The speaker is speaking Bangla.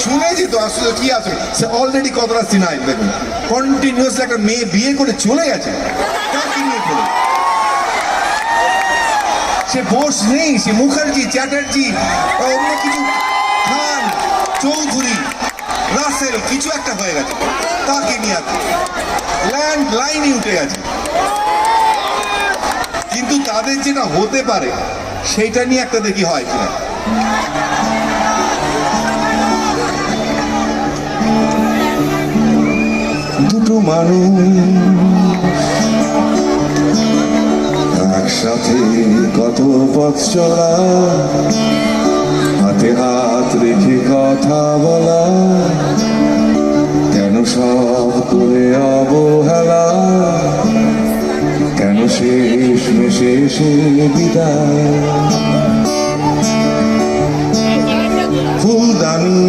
শুনেছি তো, আসলে কি আছে, সে অলরেডি কতটা সিনাই দেখুন, কন্টিনিউয়াসলি একটা মেয়ে বিয়ে করে চলে গেছে, কাকে নিয়ে করে? সে বোস নেই, সে মুখার্জি, চ্যাটার্জি, অন্য কিছু, খান, চৌধুরী, রাসেল, কিছু একটা হয়ে গেছে, তাকে নিয়ে ল্যান্ড লাইনই উঠে গেছে। কিন্তু তাদের যেটা হতে পারে সেইটা নিয়ে একটা দেখি হয় কিনা। দুটো মানুষ একসাথে কত পথ চলা, হাতে হাত রেখে কথা বলা, কেন সব করে অবহেলা, কেন শেষ মেশে সে বিদায়। ফুলদানি